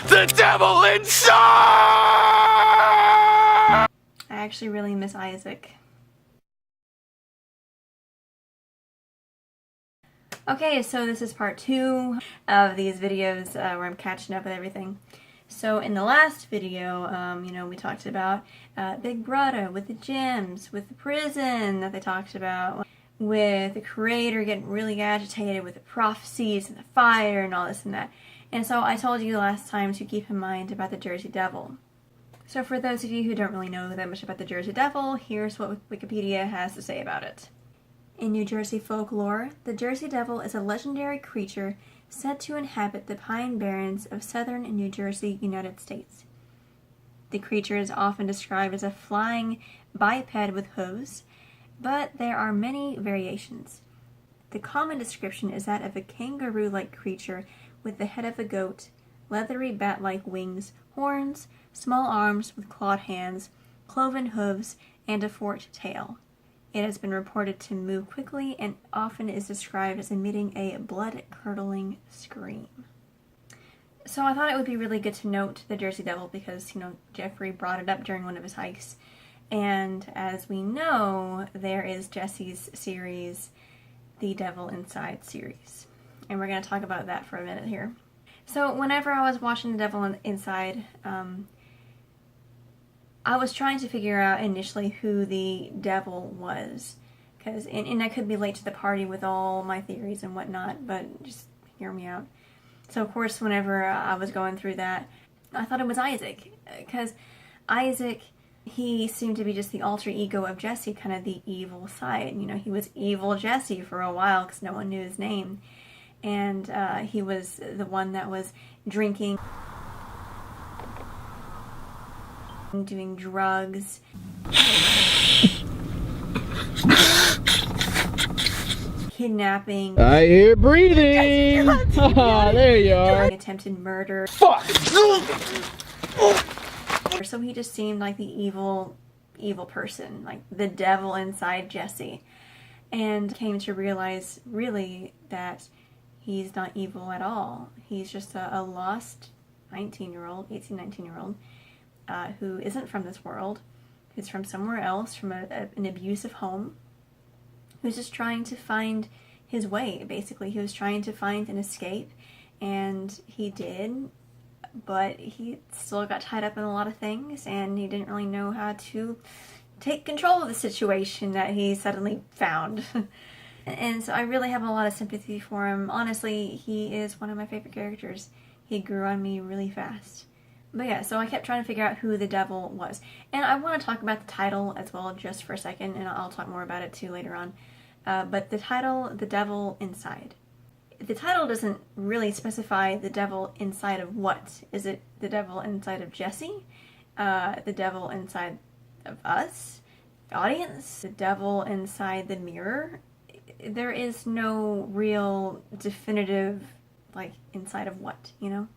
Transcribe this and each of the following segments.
the devil inside! I actually really miss Isaac. Okay, so this is part 2 of these videos where I'm catching up with everything. So in the last video, you know, we talked about Big Brother with the gyms, with the prison that they talked about, with the creator getting really agitated with the prophecies and the fire and all this and that. And so I told you last time to keep in mind about the Jersey Devil. So for those of you who don't really know that much about the Jersey Devil, here's what Wikipedia has to say about it. In New Jersey folklore, the Jersey Devil is a legendary creature said to inhabit the Pine Barrens of southern New Jersey, United States. The creature is often described as a flying biped with hooves, but there are many variations. The common description is that of a kangaroo-like creature with the head of a goat, leathery bat-like wings, horns, small arms with clawed hands, cloven hooves, and a forked tail. It has been reported to move quickly and often is described as emitting a blood-curdling scream. So I thought it would be really good to note the Jersey Devil because, you know, Jeffrey brought it up during one of his hikes. And as we know, there is Jesse's series, The Devil Inside series. And we're going to talk about that for a minute here. So whenever I was watching The Devil Inside, I was trying to figure out initially who the devil was, and I could be late to the party with all my theories and whatnot, but just hear me out. So of course, whenever I was going through that, I thought it was Isaac, because Isaac, he seemed to be just the alter ego of Jesse, kind of the evil side. You know, he was evil Jesse for a while because no one knew his name, and he was the one that was drinking, doing drugs, kidnapping. I hear breathing. There you are. Attempted murder. Fuck! So he just seemed like the evil person, like the devil inside Jesse, and came to realize really that he's not evil at all. He's just a lost 19-year-old, 18, 19-year-old. Who isn't from this world, who's from somewhere else, from an abusive home, who's just trying to find his way, basically. He was trying to find an escape, and he did, but he still got tied up in a lot of things, and he didn't really know how to take control of the situation that he suddenly found. And so I really have a lot of sympathy for him. Honestly, he is one of my favorite characters. He grew on me really fast. But yeah, so I kept trying to figure out who the devil was. And I want to talk about the title as well just for a second, and I'll talk more about it too later on. But the title, The Devil Inside. The title doesn't really specify the devil inside of what. Is it the devil inside of Jesse? The devil inside of us? The audience? The devil inside the mirror? There is no real definitive, like, inside of what, you know?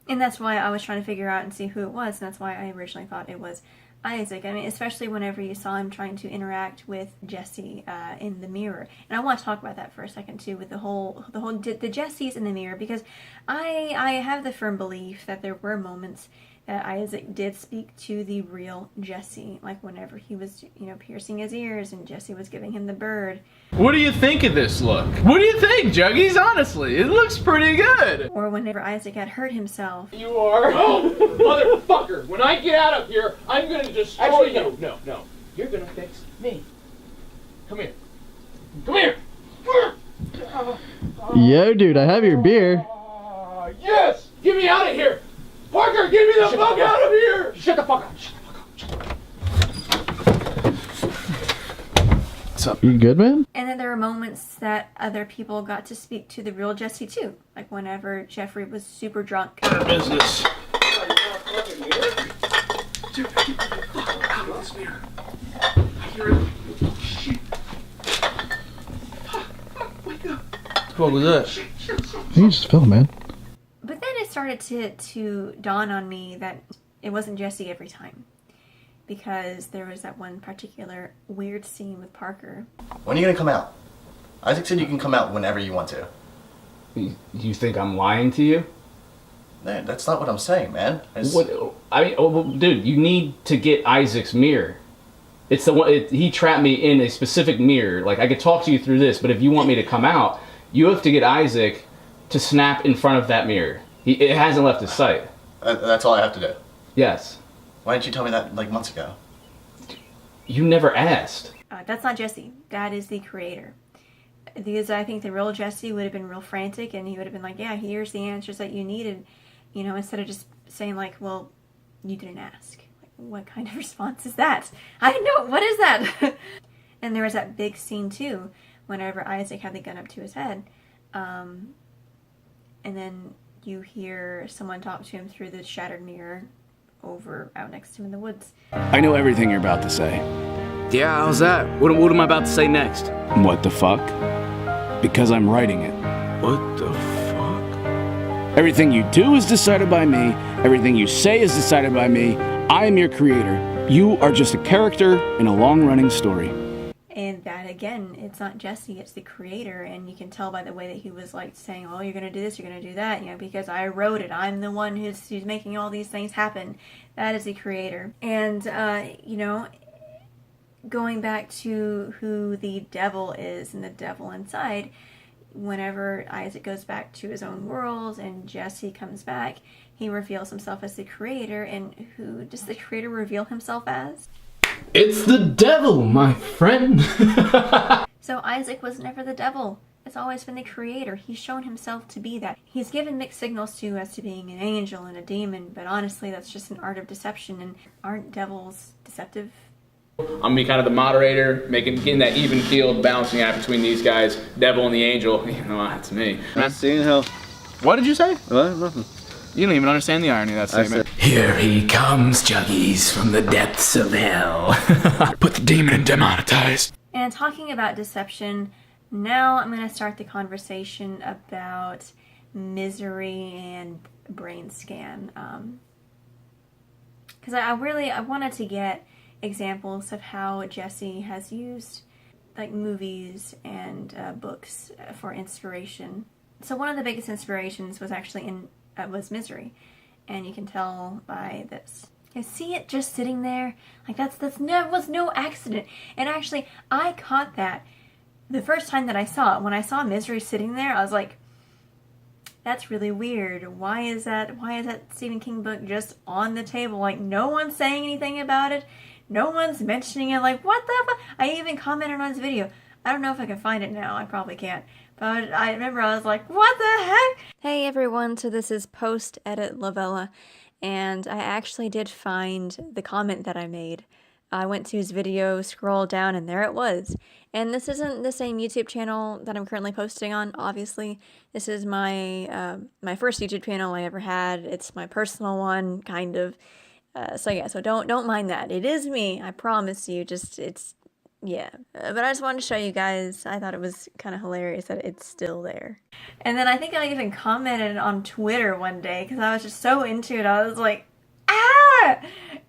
And that's why I was trying to figure out and see who it was, and that's why I originally thought it was Isaac. I mean, especially whenever you saw him trying to interact with Jesse in the mirror. And I want to talk about that for a second too, with the Jessies in the mirror, because I have the firm belief that there were moments that Isaac did speak to the real Jesse, like whenever he was, you know, piercing his ears and Jesse was giving him the bird. What do you think of this look? What do you think, Juggies? Honestly, it looks pretty good. Or whenever Isaac had hurt himself. You are. Oh, motherfucker! When I get out of here, I'm gonna destroy you. No. You're gonna fix me. Come here. Come here. Yo, dude, I have your beer. Yes! Get me out of here! Parker, get me the fuck out of here! Shut the fuck up. Shut the fuck up. What's up? You good, man? And then there were moments that other people got to speak to the real Jesse too. Like whenever Jeffrey was super drunk. Business. Dude, out of this mirror. I hear it. Shit. Wake up. What was that? You just fell, man. But then it started to dawn on me that it wasn't Jesse every time. Because there was that one particular weird scene with Parker. When are you gonna come out? Isaac said you can come out whenever you want to. You think I'm lying to you? Man, that's not what I'm saying, man. Well, dude, you need to get Isaac's mirror. It's the one. He trapped me in a specific mirror. Like, I could talk to you through this, but if you want me to come out, you have to get Isaac to snap in front of that mirror. It hasn't left his sight. That's all I have to do. Yes. Why didn't you tell me that like months ago? You never asked. That's not Jesse. That is the creator. Because I think the real Jesse would have been real frantic, and he would have been like, yeah, here's the answers that you needed. You know, instead of just saying like, well, you didn't ask. Like, what kind of response is that? I know, what is that? And there was that big scene too, whenever Isaac had the gun up to his head. And then you hear someone talk to him through the shattered mirror out next to him in the woods. I know everything you're about to say. Yeah, how's that? What am I about to say next? What the fuck? Because I'm writing it. What the fuck? Everything you do is decided by me. Everything you say is decided by me. I am your creator. You are just a character in a long-running story. And that, again, it's not Jesse, it's the creator, and you can tell by the way that he was, like, saying, oh, you're going to do this, you're going to do that, you know, because I wrote it, I'm the one who's making all these things happen. That is the creator. And, you know, going back to who the devil is and the devil inside, whenever Isaac goes back to his own world and Jesse comes back, he reveals himself as the creator. And who does the creator reveal himself as? It's the devil, my friend. So Isaac was never the devil. It's always been the creator. He's shown himself to be that. He's given mixed signals to as to being an angel and a demon, but honestly that's just an art of deception, and aren't devils deceptive? I'm gonna be kind of the moderator, getting that even field, balancing out between these guys, devil and the angel. You know, that's me. Not seeing hell. What did you say? What? Nothing. You don't even understand the irony of that statement. Here he comes, Juggies, from the depths of hell. Put the demon in demonetized. And talking about deception, now I'm going to start the conversation about Misery and Brainscan. Because I wanted to get examples of how Jesse has used like movies and books for inspiration. So one of the biggest inspirations was actually was Misery, and you can tell by this. You see it just sitting there? Like was no accident. And actually, I caught that the first time that I saw it. When I saw Misery sitting there, I was like, that's really weird. Why is that Stephen King book just on the table? Like, no one's saying anything about it. No one's mentioning it. Like, what the fuck? I even commented on his video. I don't know if I can find it now. I probably can't. But I remember I was like, what the heck? Hey everyone, so this is post-edit Lovella, and I actually did find the comment that I made. I went to his video, scrolled down, and there it was. And this isn't the same YouTube channel that I'm currently posting on, obviously. This is my my first YouTube channel I ever had. It's my personal one, kind of. So yeah, so don't mind that. It is me, I promise you. Yeah. But I just wanted to show you guys. I thought it was kind of hilarious that it's still there. And then I think I even commented on Twitter one day because I was just so into it. I was like, ah!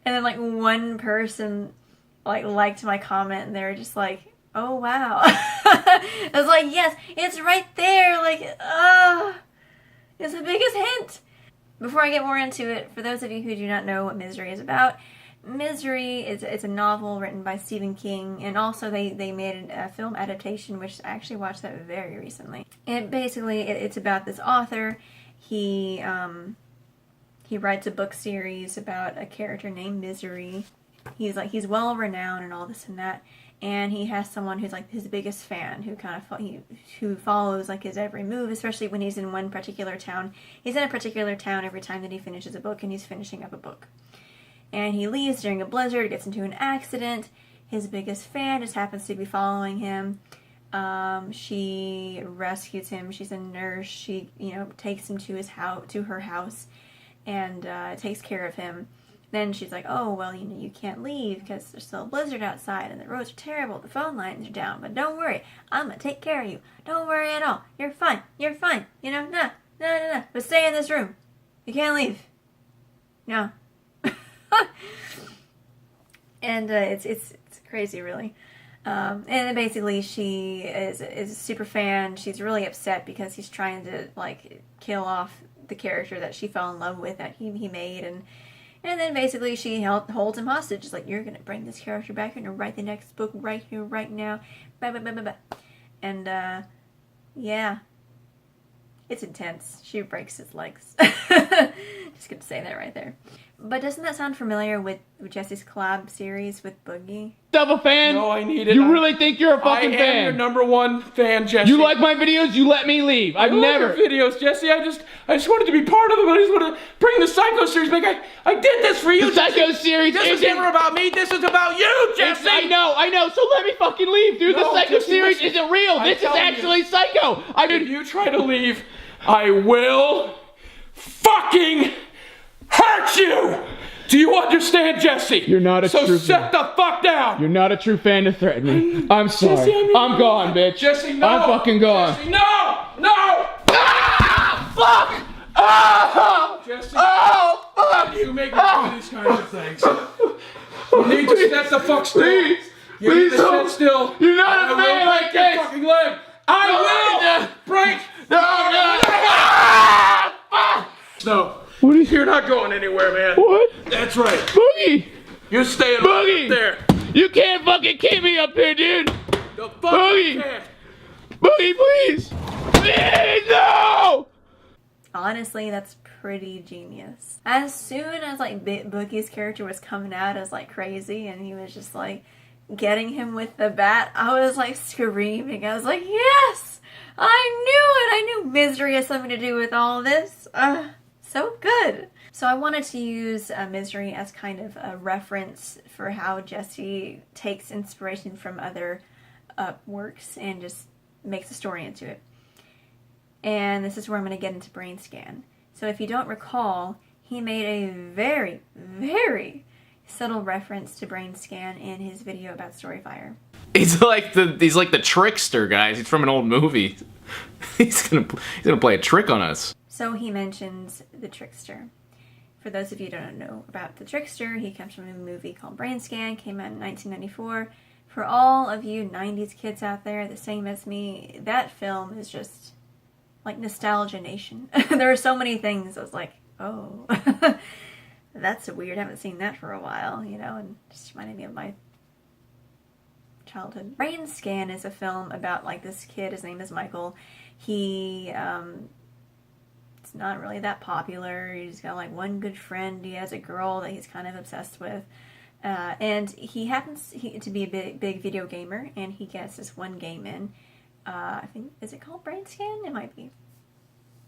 And then like one person like liked my comment and they were just like, oh wow. I was like, yes, it's right there. Like, it's the biggest hint. Before I get more into it, for those of you who do not know what Misery is about, Misery is a novel written by Stephen King, and also they made a film adaptation, which I actually watched that very recently. And basically, it's about this author. He writes a book series about a character named Misery. He's well renowned and all this and that, and he has someone who's like his biggest fan, who follows like his every move, especially when he's in one particular town. He's in a particular town every time that he finishes a book, and he's finishing up a book. And he leaves during a blizzard, gets into an accident. His biggest fan just happens to be following him. She rescues him. She's a nurse. She, takes him to her house, and takes care of him. Then she's like, oh, well, you can't leave because there's still a blizzard outside and the roads are terrible. The phone lines are down. But don't worry. I'm going to take care of you. Don't worry at all. You're fine. You're fine. No. But stay in this room. You can't leave. No. And it's crazy, really. And then basically she is a super fan. She's really upset because he's trying to like kill off the character that she fell in love with that he made, and then basically she holds him hostage. It's like, you're gonna bring this character back, you're gonna write the next book right here, right now, blah, blah, blah, blah, blah. And yeah, it's intense. She breaks his legs. Just gonna say that right there. But doesn't that sound familiar with Jesse's collab series with Boogie? Yourself a fan? No, I need it. You really think you're a fucking I fan? am your number one fan, Jesse. You like my videos? You let me leave. I've never. your videos, Jesse. I just wanted to be part of them. I just wanted to bring the Psycho series back. I did this for you. The Psycho series This is never about me. This is about you, Jesse. I know. So let me fucking leave, dude. No, the Psycho Jesse, series listen. isn't real. I'm This is telling actually you. Psycho. If you try to leave, I will fucking hurt you. Do you understand, Jesse? You're not a so true set the fuck down. You're not a true fan to threaten me. I'm sorry. Jesse, I'm gone, bitch. Jesse, no. I'm fucking gone. Jesse, no. Ah! Fuck! Ah! Jesse. Oh, fuck! You make me do these kinds of things. You need to set the fuck still. Please. You need to don't. sit still. You're not a I will fan like break your this. fucking leg. I will break. No. What is You're not going anywhere, man. What? That's right. Boogie! You're staying Boogie! right there. You can't fucking keep me up here, dude! The fuck Boogie! you can't. Boogie, please! Please, no! Honestly, that's pretty genius. As soon as like Boogie's character was coming out as like crazy, and he was just like getting him with the bat, I was like screaming. I was like, yes! I knew it! I knew Misery has something to do with all this. So good. So I wanted to use Misery as kind of a reference for how Jesse takes inspiration from other works and just makes a story into it. And this is where I'm going to get into Brainscan. So if you don't recall, he made a very, very subtle reference to Brainscan in his video about Storyfire. He's like the trickster, guys. He's from an old movie. He's gonna play a trick on us. So he mentions the Trickster. For those of you who don't know about the Trickster, he comes from a movie called Brainscan, came out in 1994. For all of you 90s kids out there, the same as me, that film is just like nostalgia nation. There are so many things I was like, oh, that's weird. I haven't seen that for a while, you know, and just reminded me of my childhood. Brainscan is a film about like this kid. His name is Michael. He it's not really that popular. He's got like one good friend. He has a girl that he's kind of obsessed with, and he happens to be a big video gamer. And he gets this one game in. I think, is it called Brainscan? It might be.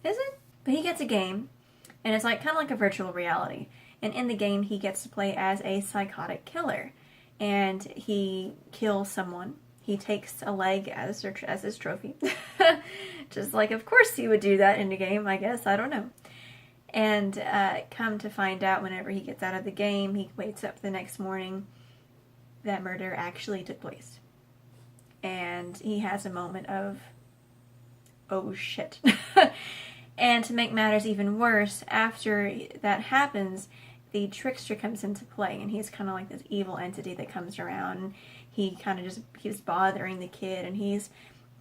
Is it? But he gets a game, and it's like kind of like a virtual reality. And in the game, he gets to play as a psychotic killer. And he kills someone. He takes a leg as his trophy. Just like, of course he would do that in a game, I guess. I don't know. And come to find out, whenever he gets out of the game, he wakes up the next morning, that murder actually took place. And he has a moment of, oh shit. And to make matters even worse, after that happens, the Trickster comes into play, and he's kind of like this evil entity that comes around, and he kind of just keeps bothering the kid, and he's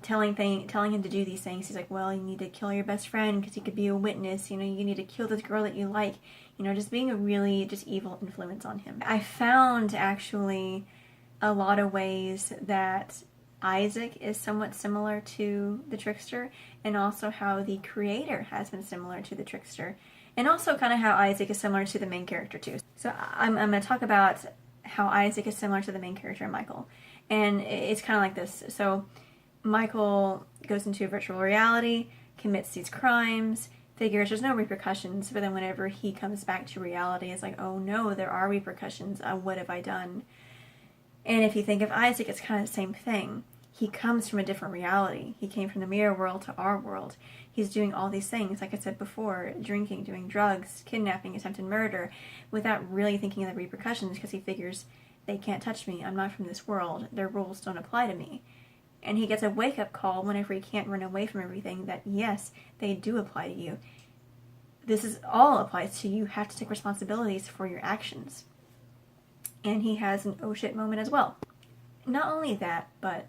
telling him to do these things. He's like, well, you need to kill your best friend because he could be a witness, you know, you need to kill this girl that you like, you know, just being a really just evil influence on him. I found actually a lot of ways that Isaac is somewhat similar to the Trickster, and also how the creator has been similar to the Trickster, and also kind of how Isaac is similar to the main character too. So I'm going to talk about how Isaac is similar to the main character, Michael. And it's kind of like this. So Michael goes into virtual reality, commits these crimes, figures there's no repercussions, but then whenever he comes back to reality, it's like, oh no, there are repercussions. What have I done? And if you think of Isaac, it's kind of the same thing. He comes from a different reality. He came from the mirror world to our world. He's doing all these things, like I said before, drinking, doing drugs, kidnapping, attempted murder, without really thinking of the repercussions, because he figures, they can't touch me, I'm not from this world, their rules don't apply to me. And he gets a wake-up call whenever he can't run away from everything, that yes, they do apply to you. This is all applies to you. You have to take responsibilities for your actions. And he has an oh shit moment as well. Not only that, but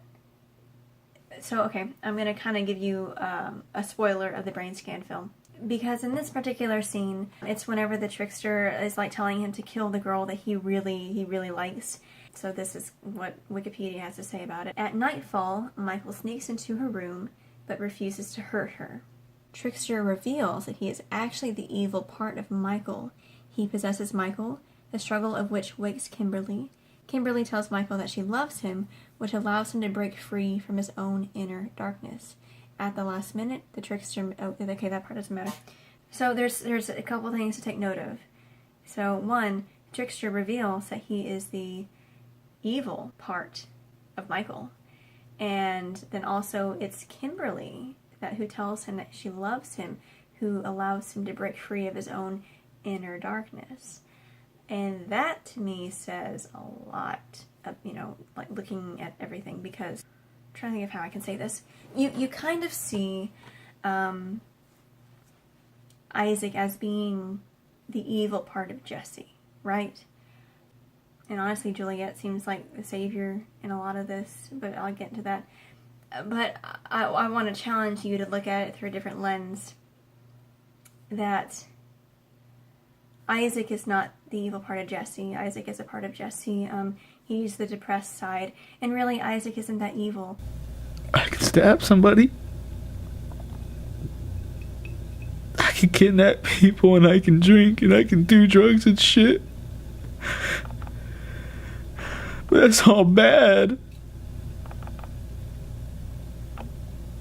so, okay, I'm going to kind of give you a spoiler of the Brainscan film. Because in this particular scene, it's whenever the trickster is like telling him to kill the girl that he really likes. So this is what Wikipedia has to say about it. At nightfall, Michael sneaks into her room, but refuses to hurt her. Trickster reveals that he is actually the evil part of Michael. He possesses Michael, the struggle of which wakes Kimberly. Kimberly tells Michael that she loves him, which allows him to break free from his own inner darkness. At the last minute, the trickster... Oh, okay, that part doesn't matter. So there's a couple things to take note of. So one, Trickster reveals that he is the evil part of Michael. And then also it's Kimberly who tells him that she loves him, who allows him to break free of his own inner darkness. And that to me says a lot of, like looking at everything, because I'm trying to think of how I can say this. You kind of see Isaac as being the evil part of Jesse, right? And honestly, Juliet seems like the savior in a lot of this, but I'll get into that. But I want to challenge you to look at it through a different lens. That Isaac is not the evil part of Jesse. Isaac is a part of Jesse. He's the depressed side. And really, Isaac isn't that evil. I can stab somebody. I can kidnap people, and I can drink, and I can do drugs and shit. But that's all bad.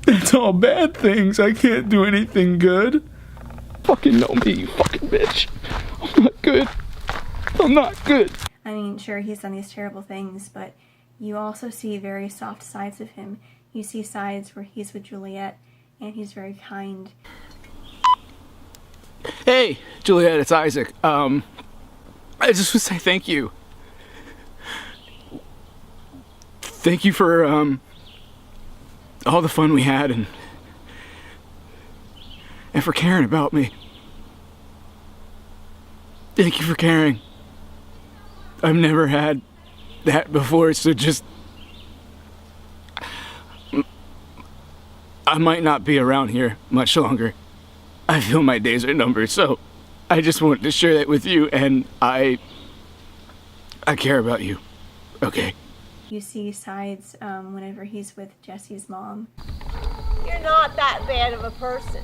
That's all bad things. I can't do anything good. Fucking know me, you fucking bitch. I'm not good. I'm not good. I mean, sure, he's done these terrible things, but you also see very soft sides of him. You see sides where he's with Juliet, and he's very kind. Hey, Juliet, it's Isaac. I just want to say thank you. Thank you for, all the fun we had, and for caring about me. Thank you for caring. I've never had that before, so just... I might not be around here much longer. I feel my days are numbered, so I just wanted to share that with you, and I care about you. Okay. You see sides whenever he's with Jesse's mom. You're not that bad of a person.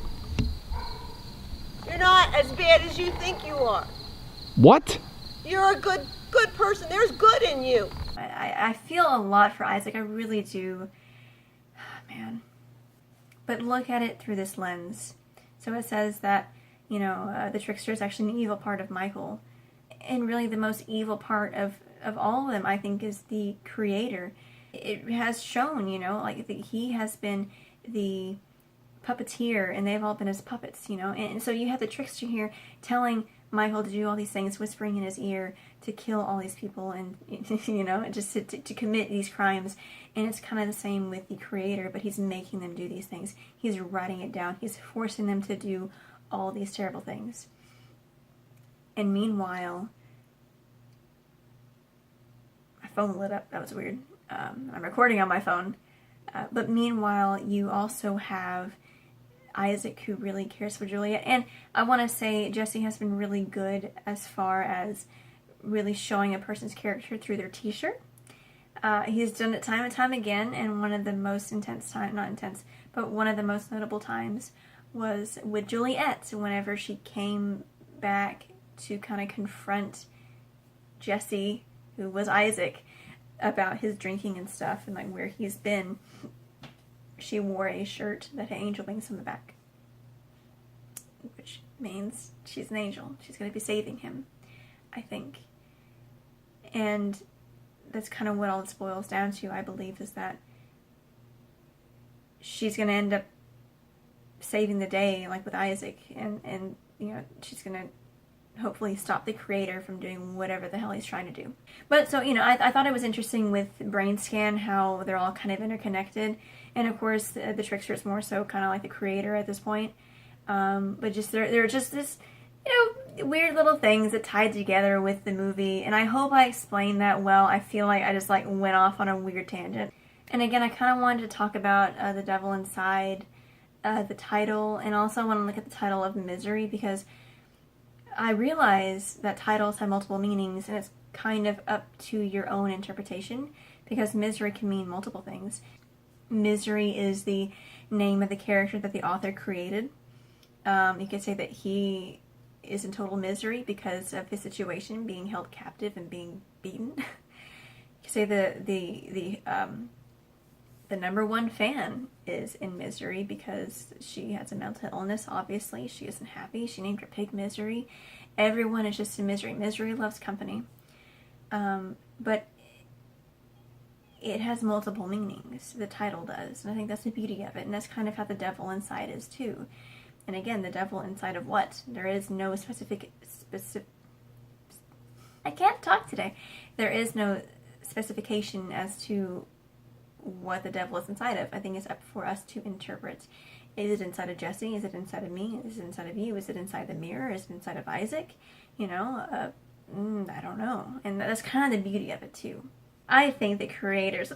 You're not as bad as you think you are. What? You're a good person. There's good in you. I feel a lot for Isaac. I really do. Man. But look at it through this lens. So it says that, the trickster is actually an evil part of Michael. And really the most evil part of all of them, I think, is the creator. It has shown, he has been the puppeteer, and they've all been his puppets, And so you have the trickster here telling Michael to do all these things, whispering in his ear to kill all these people and, just to commit these crimes. And it's kind of the same with the creator, but he's making them do these things. He's writing it down. He's forcing them to do all these terrible things. And meanwhile, my phone lit up. That was weird. I'm recording on my phone. But meanwhile, you also have Isaac, who really cares for Juliet. And I want to say Jesse has been really good as far as really showing a person's character through their t-shirt. He's done it time and time again, and one of the most one of the most notable times was with Juliet, whenever she came back to kind of confront Jesse, who was Isaac, about his drinking and stuff and like where he's been. She wore a shirt that had angel wings on the back, which means she's an angel. She's going to be saving him, I think. And that's kind of what all this boils down to, I believe, is that she's going to end up saving the day, like with Isaac, and she's going to hopefully stop the creator from doing whatever the hell he's trying to do. But so, I thought it was interesting with Brainscan how they're all kind of interconnected. And of course, the trickster is more so kind of like the creator at this point. But just they're just this, weird little things that tied together with the movie. And I hope I explained that well. I feel like I just went off on a weird tangent. And again, I kind of wanted to talk about The Devil Inside the title, and also I want to look at the title of Misery, because I realize that titles have multiple meanings, and it's kind of up to your own interpretation, because misery can mean multiple things. Misery is the name of the character that the author created. You could say that he is in total misery because of his situation, being held captive and being beaten. You could say the number one fan is in misery because she has a mental illness, obviously. She isn't happy. She named her pig Misery. Everyone is just in misery. Misery loves company. But it has multiple meanings. The title does. And I think that's the beauty of it. And that's kind of how the devil inside is too. And again, the devil inside of what? There is no specific I can't talk today. There is no specification as to what the devil is inside of. I think it's up for us to interpret. Is it inside of Jesse? Is it inside of me? Is it inside of you? Is it inside the mirror? Is it inside of Isaac? You know, I don't know. And that's kind of the beauty of it too. I think the creator's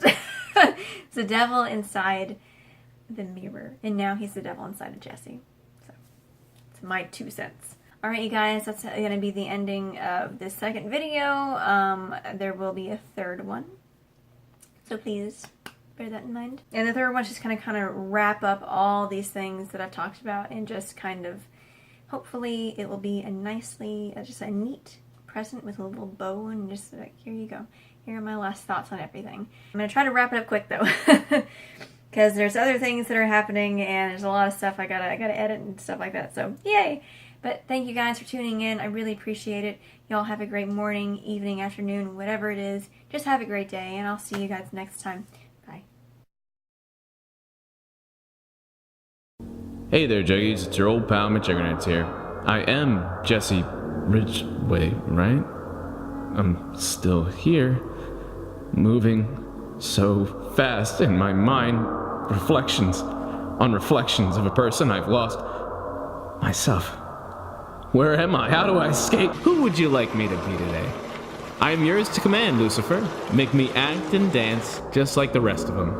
the devil inside the mirror, and now he's the devil inside of Jesse. So it's my 2 cents. Alright, you guys, that's going to be the ending of this second video. There will be a third one, so please bear that in mind. And the third one's just going to kind of wrap up all these things that I've talked about, and just kind of, hopefully it will be a nicely, just a neat present with a little bow, and just like, here you go. Here are my last thoughts on everything. I'm going to try to wrap it up quick though, because there's other things that are happening, and there's a lot of stuff I gotta edit and stuff like that, so yay! But thank you guys for tuning in. I really appreciate it. Y'all have a great morning, evening, afternoon, whatever it is. Just have a great day, and I'll see you guys next time. Bye. Hey there, Juggies. It's your old pal, MCJUGGERNUGGETS here. I am Jesse Ridgway, right? I'm still here, moving so fast in my mind. Reflections on reflections of a person I've lost myself. Where am I? How do I escape? Who would you like me to be today? I am yours to command, Lucifer. Make me act and dance just like the rest of them.